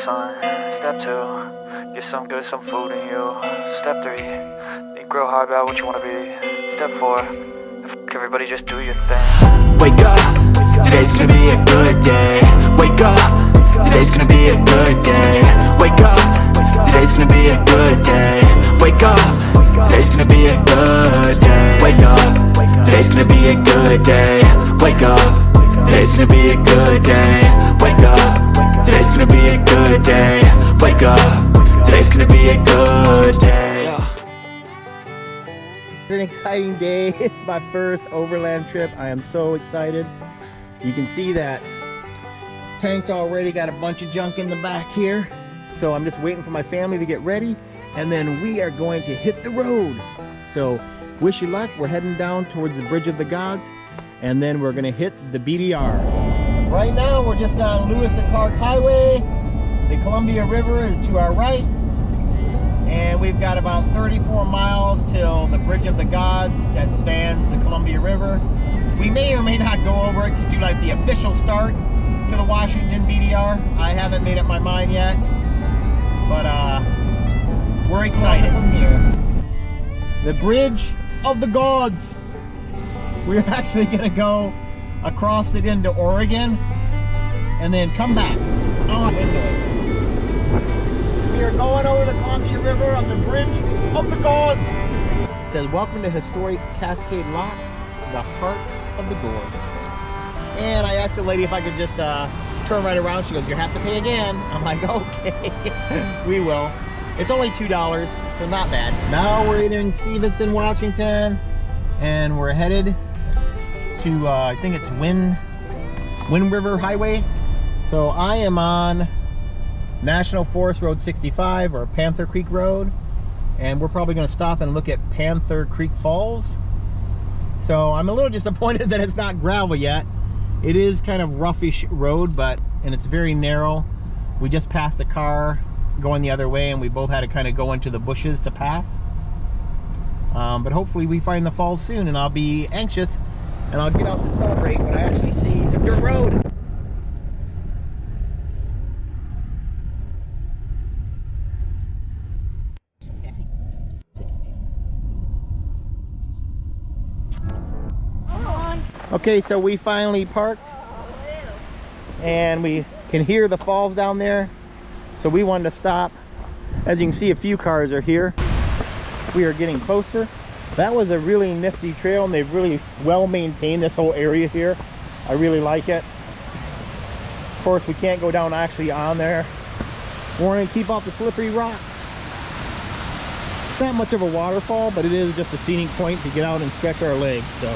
son. Step 2, get some good, some food in you. Step 3, think real hard about what you wanna be. Step 4, everybody just do your thing. Wake up, today's gonna be a good day. Wake up, today's gonna be a good day. Wake up, today's gonna be a good day. Wake up, today's gonna be a good day. Wake up, today's gonna be a good day. Wake up, today's gonna be a good day. Wake up, today's gonna be a good day. Wake up, today's gonna be a good day. It's an exciting day. It's my first overland trip. I am so excited. You can see that tank's already got a bunch of junk in the back here. So I'm just waiting for my family to get ready, and then we are going to hit the road. So wish you luck. We're heading down towards the Bridge of the Gods, and then we're gonna hit the BDR. Right now we're just on Lewis and Clark Highway. The Columbia River is to our right, and we've got about 34 miles till the Bridge of the Gods that spans the Columbia River. We may or may not go over it to do like the official start to the Washington BDR. I haven't made up my mind yet, but we're excited. From here, the Bridge of the Gods. We're actually gonna go across it into Oregon and then come back on into it. We are going over the Columbia River on the Bridge of the Gods. It says, welcome to historic Cascade Locks, the heart of the gorge. And I asked the lady if I could just turn right around. She goes, you have to pay again. I'm like, okay, we will. It's only $2, so not bad. Now we're in Stevenson, Washington, and we're headed to, I think it's Wind River Highway. So I am on National Forest Road 65, or Panther Creek Road, and we're probably going to stop and look at Panther Creek Falls. So I'm a little disappointed that it's not gravel yet. It is kind of roughish road, and it's very narrow. We just passed a car going the other way, and we both had to kind of go into the bushes to pass. But hopefully we find the falls soon, and I'll be anxious, and I'll get out to celebrate when I actually see some dirt road. Okay, so we finally parked, and we can hear the falls down there, so we wanted to stop. As you can see, a few cars are here. We are getting closer. That was a really nifty trail, and they've really well maintained this whole area here. I really like it. Of course, we can't go down actually on there. We're going to keep off the slippery rocks. It's not much of a waterfall, but it is just a scenic point to get out and stretch our legs. So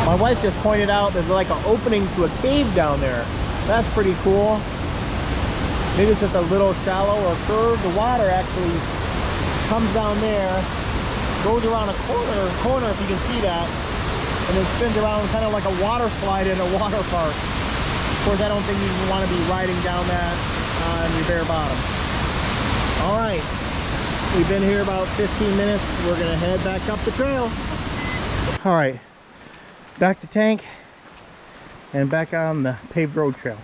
my wife just pointed out there's like an opening to a cave down there. That's pretty cool. Maybe it's just a little shallow or curved. The water actually comes down there, goes around a corner if you can see that, and then spins around kind of like a water slide in a water park. Of course, I don't think you want to be riding down that on your bare bottom. All right, we've been here about 15 minutes. We're gonna head back up the trail. All right. Back to tank and back on the paved road trail.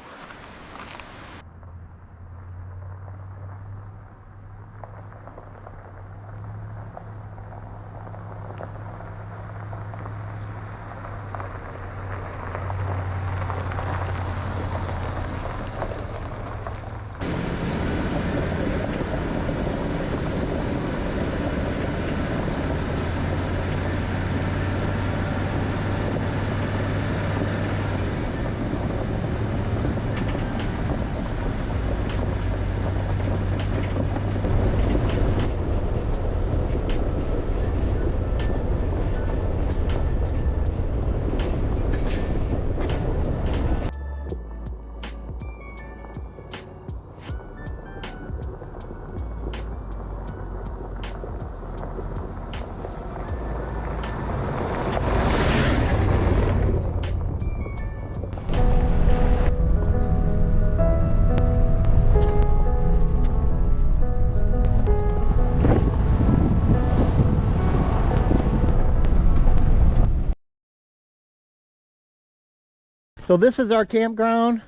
So this is our campground.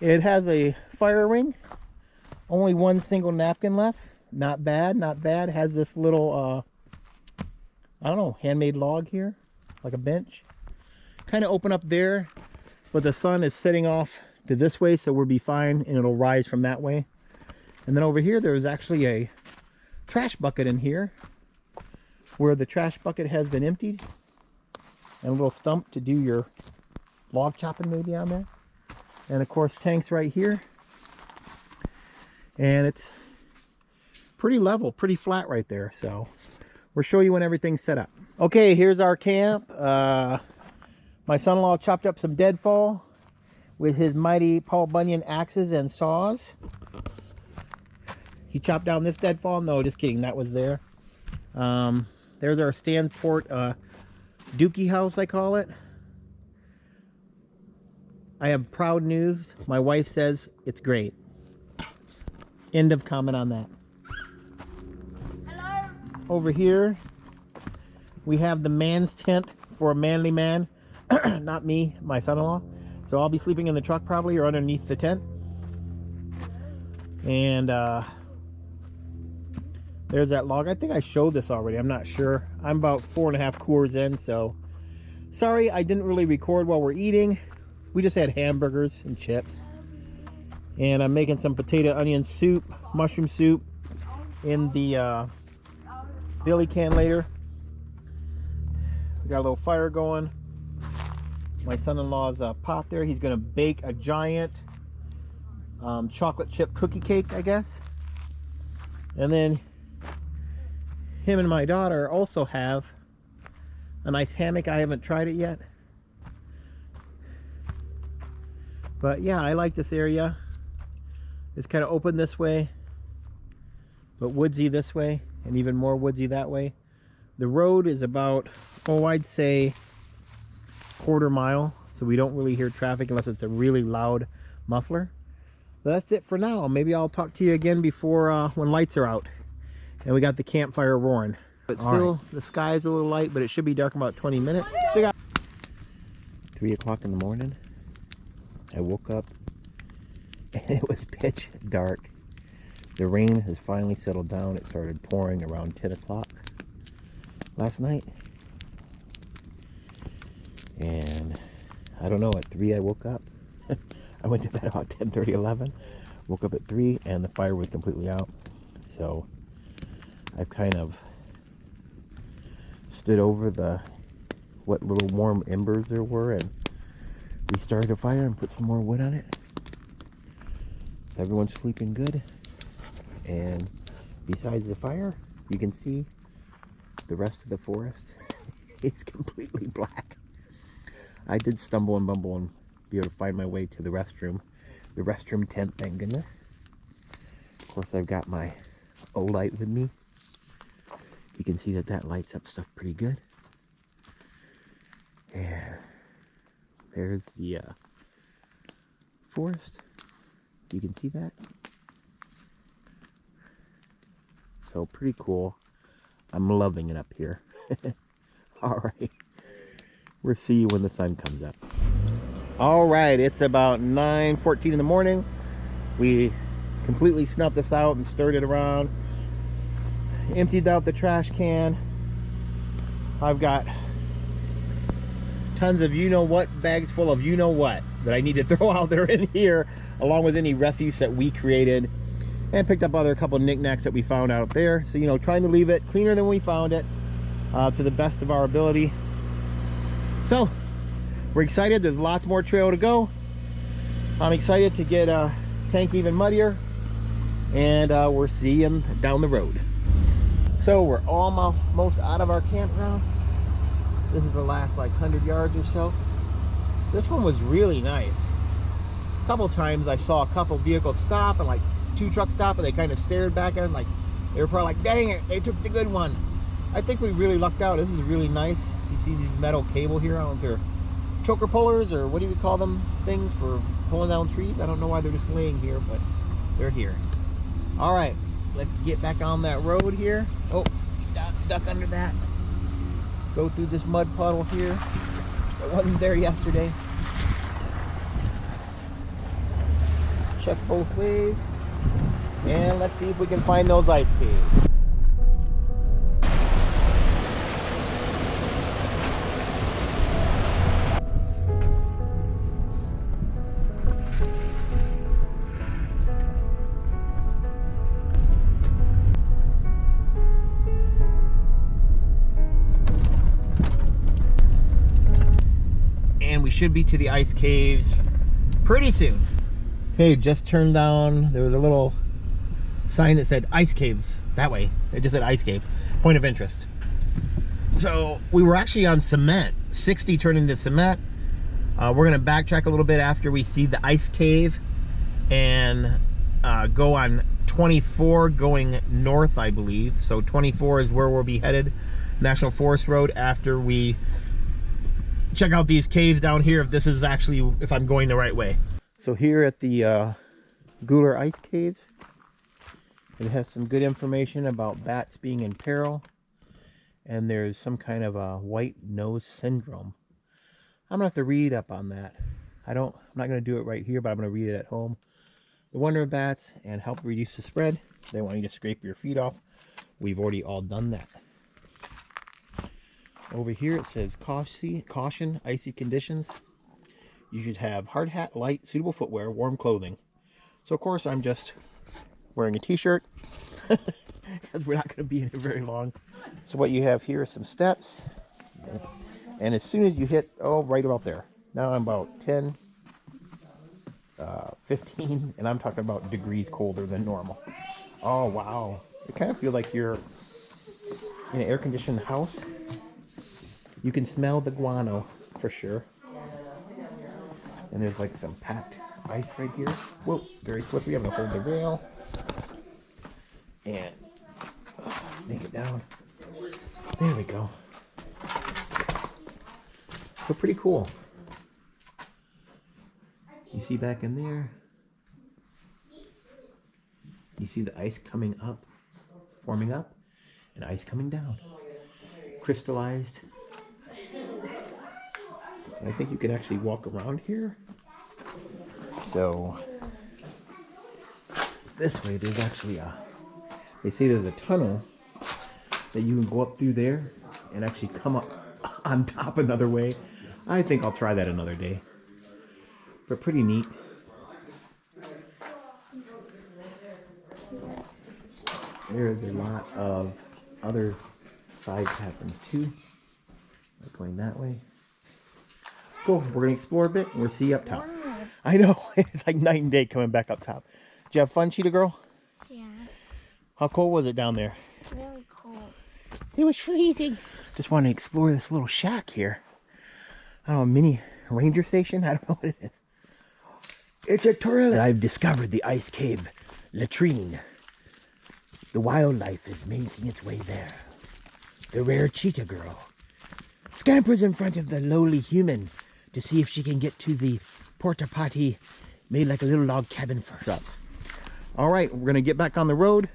It has a fire ring. Only one single napkin left. Not bad, not bad. It has this little, I don't know, handmade log here, like a bench. Kind of open up there, but the sun is setting off to this way, so we'll be fine, and it'll rise from that way. And then over here, there's actually a trash bucket in here, where the trash bucket has been emptied, and a little stump to do your log chopping maybe on there. And of course, tanks right here. And it's pretty level, pretty flat right there. So we'll show you when everything's set up. Okay, here's our camp. My son-in-law chopped up some deadfall with his mighty Paul Bunyan axes and saws. He chopped down this deadfall. No, just kidding. That was there. There's our Stanport dookie house, I call it. I have proud news. My wife says it's great. End of comment on that. Hello. Over here, we have the man's tent for a manly man. Not me, my son-in-law. So I'll be sleeping in the truck probably, or underneath the tent. And there's that log. I think I showed this already. I'm not sure. I'm about 4.5 Coors in, so sorry I didn't really record while we're eating. We just had hamburgers and chips. And I'm making some potato onion soup, mushroom soup in the billy can later. We got a little fire going. My son-in-law's pot there. He's gonna bake a giant chocolate chip cookie cake, I guess. And then him and my daughter also have a nice hammock. I haven't tried it yet. But yeah, I like this area. It's kind of open this way, but woodsy this way, and even more woodsy that way. The road is about, oh, I'd say 1/4 mile, so we don't really hear traffic unless it's a really loud muffler. But that's it for now. Maybe I'll talk to you again before when lights are out and we got the campfire roaring. But still, the sky is a little light, but it should be dark in about 20 minutes. 3 o'clock in the morning. I woke up and it was pitch dark. The rain has finally settled down. It started pouring around 10 o'clock last night. And I don't know, at 3 I woke up. I went to bed about 10:30, 11. Woke up at 3 and the fire was completely out. So I've kind of stood over what little warm embers there were and restarted a fire and put some more wood on it. Everyone's sleeping good, and besides the fire, you can see the rest of the forest is completely black. I did stumble and bumble and be able to find my way to the restroom tent, thank goodness. Of course, I've got my O-light with me. You can see that lights up stuff pretty good. And there's the forest. You can see that. So pretty cool. I'm loving it up here. All right. We'll see you when the sun comes up. All right, it's about 9:14 in the morning. We completely snuffed this out and stirred it around. Emptied out the trash can. I've got tons of you-know-what, bags full of you-know-what that I need to throw out there in here, along with any refuse that we created, and picked up a couple knickknacks that we found out there. So, you know, trying to leave it cleaner than we found it, to the best of our ability. So, we're excited. There's lots more trail to go. I'm excited to get tank even muddier, and we'll see you down the road. So, we're almost out of our campground. This is the last like 100 yards or so. This one was really nice. A couple times I saw a couple vehicles stop and like 2 trucks stop, and they kind of stared back at it like they were probably like, dang it, they took the good one. I think we really lucked out. This is really nice. You see these metal cable here. I don't know if they're choker pullers or what do you call them, things for pulling down trees. I don't know why they're just laying here, but they're here. All right, let's get back on that road here. Oh, duck under that. Go through this mud puddle here that wasn't there yesterday. check both ways. And let's see if we can find those ice caves. And we should be to the ice caves pretty soon. Okay, just turned down. There was a little sign that said ice caves that way. It just said ice cave, point of interest. So we were actually on cement. 60 turned into cement. We're gonna backtrack a little bit after we see the ice cave and go on 24 going north, I believe. So 24 is where we'll be headed, National Forest Road, after we check out these caves down here, if this is actually, if I'm going the right way. So here at the Gular Ice Caves, it has some good information about bats being in peril, and there's some kind of a white nose syndrome. I'm gonna have to read up on that. I'm not gonna do it right here, but I'm gonna read it at home. The wonder of bats and help reduce the spread. They want you to scrape your feet off. We've already all done that. Over here it says caution, icy conditions. You should have hard hat, light, suitable footwear, warm clothing. So of course I'm just wearing a t-shirt because we're not going to be in here very long. So what you have here is some steps, and as soon as you hit, right about there. Now I'm about 10, 15, and I'm talking about degrees colder than normal. Oh wow, it kind of feels like you're in an air-conditioned house. You can smell the guano for sure. And there's like some packed ice right here. Whoa, very slippery. I'm gonna hold the rail and make it down. There we go. So pretty cool. You see back in there, you see the ice coming up, forming up, and ice coming down. Crystallized. I think you can actually walk around here. So this way there's actually they say there's a tunnel that you can go up through there and actually come up on top another way. I think I'll try that another day. But pretty neat. There's a lot of other side patterns too. Like going that way. Cool, we're gonna explore a bit and we'll see you up top. Wow. I know, it's like night and day coming back up top. Did you have fun, Cheetah Girl? Yeah. How cold was it down there? Really cold. It was freezing. Just want to explore this little shack here. I don't know, mini ranger station? I don't know what it is. It's a toilet. I've discovered the ice cave latrine. The wildlife is making its way there. The rare Cheetah Girl scampers in front of the lowly human to see if she can get to the porta potty made like a little log cabin first. All right, we're gonna get back on the road,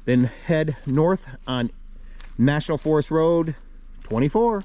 then head north on National Forest Road 24.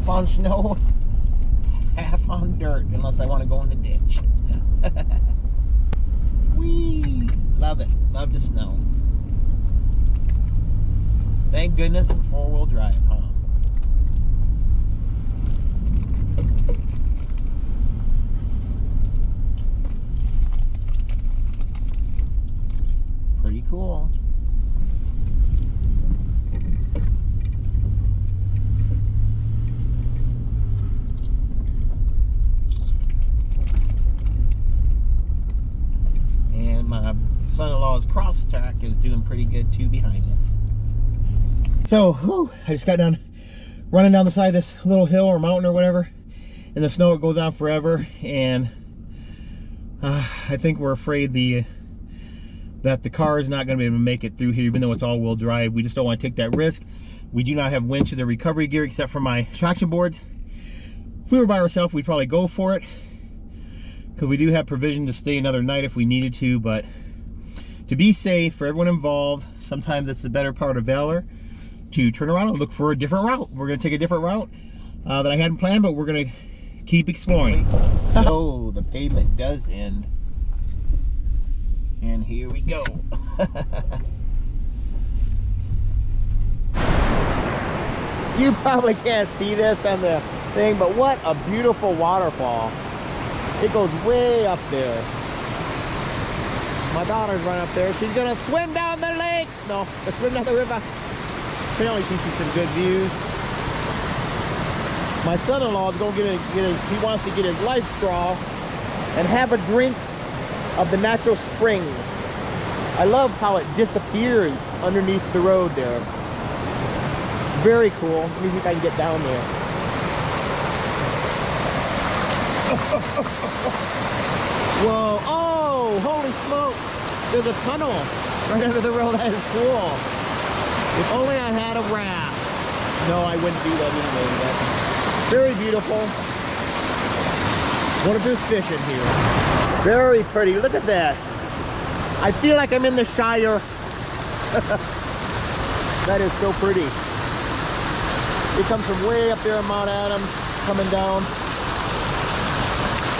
On snow, half on dirt, unless I want to go in the ditch. Whee! Love it. Love the snow. Thank goodness for four-wheel drive, huh? Pretty cool. My son-in-law's cross track is doing pretty good too behind us. So, whew, I just got done running down the side of this little hill or mountain or whatever. In the snow, it goes on forever, and I think we're afraid that the car is not going to be able to make it through here, even though it's all-wheel drive. We just don't want to take that risk. We do not have winches or recovery gear except for my traction boards. If we were by ourselves, we'd probably go for it, because we do have provision to stay another night if we needed to. But to be safe for everyone involved, sometimes it's the better part of valor to turn around and look for a different route. We're going to take a different route that I hadn't planned, but we're going to keep exploring. So the pavement does end, and here we go. You probably can't see this on the thing, but what a beautiful waterfall. It goes way up there. My daughter's right up there. She's gonna swim down the lake. No, swim down the river. Apparently she sees some good views. My son-in-law is going to he wants to get his life straw and have a drink of the natural springs. I love how it disappears underneath the road there. Very cool. Let me see if I can get down there. Whoa, oh, holy smokes. There's a tunnel right under the road. That is cool. If only I had a raft. No, I wouldn't do that anyway. But very beautiful. What if there's fish in here? Very pretty. Look at this. I feel like I'm in the Shire. That is so pretty. It comes from way up there in Mount Adams, coming down.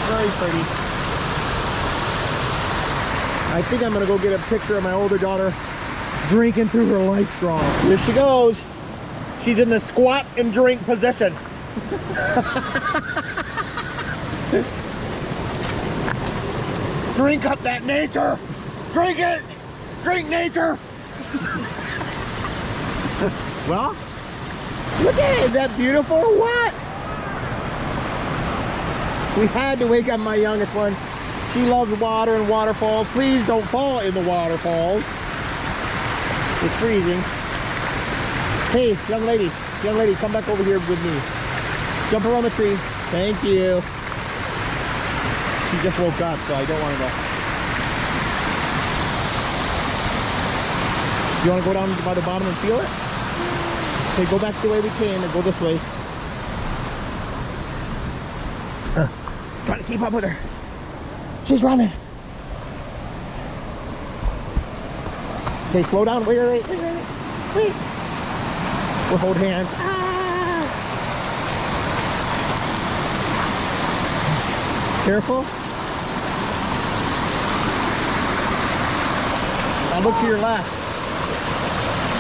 Very pretty. I think I'm gonna go get a picture of my older daughter drinking through her life straw. Here she goes. She's in the squat and drink position. Drink up that nature. Drink it. Drink nature. Well, look at it. Is that beautiful or what? We had to wake up my youngest one. She loves water and waterfalls. Please don't fall in the waterfalls. It's freezing. Hey, young lady, come back over here with me. Jump around the tree. Thank you. She just woke up, so I don't want to go. You want to go down by the bottom and feel it? Okay, go back the way we came and go this way. Trying to keep up with her. She's running. Okay, slow down. Wait. We'll hold hands. Careful. Now look to your left.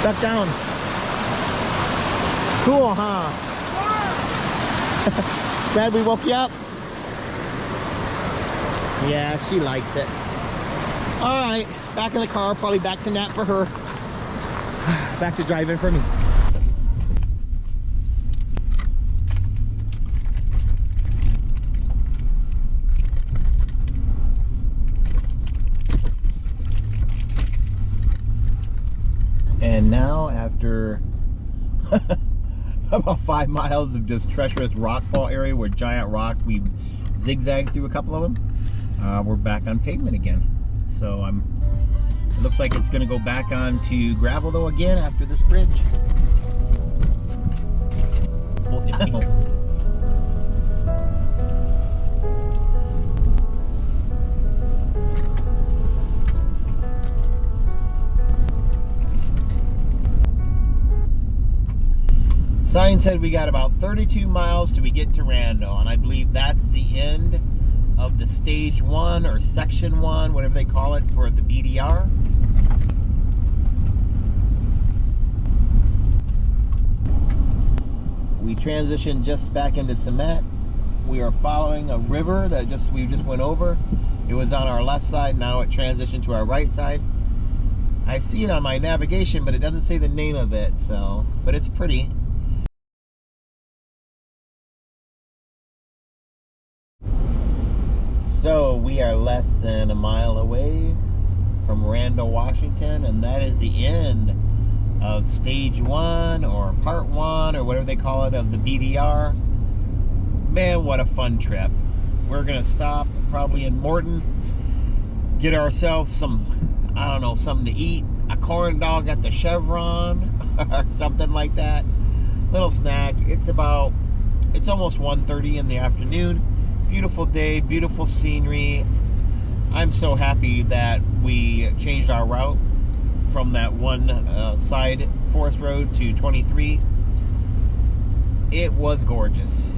Duck down. Cool, huh? Yeah. Glad we woke you up. Yeah, she likes it. All right, back in the car, probably back to nap for her. Back to driving for me. And now, after about 5 miles of just treacherous rockfall area where giant rocks, we zigzagged through a couple of them, we're back on pavement again. So it looks like it's going to go back onto gravel though again after this bridge. Sign said we got about 32 miles till we get to Randall, and I believe that's the end of the stage 1 or section 1, whatever they call it, for the BDR. We transitioned just back into cement. We are following a river that we just went over. It was on our left side, now it transitioned to our right side. I see it on my navigation, but it doesn't say the name of it, so, but it's pretty. So we are less than a mile away from Randall, Washington, and that is the end of stage 1 or part 1 or whatever they call it of the BDR. Man, what a fun trip. We're gonna stop probably in Morton, get ourselves some, I don't know, something to eat, a corn dog at the Chevron or something like that, little snack. It's almost 1:30 in the afternoon. Beautiful day, beautiful scenery. I'm so happy that we changed our route from that one side forest road to 23. It was gorgeous.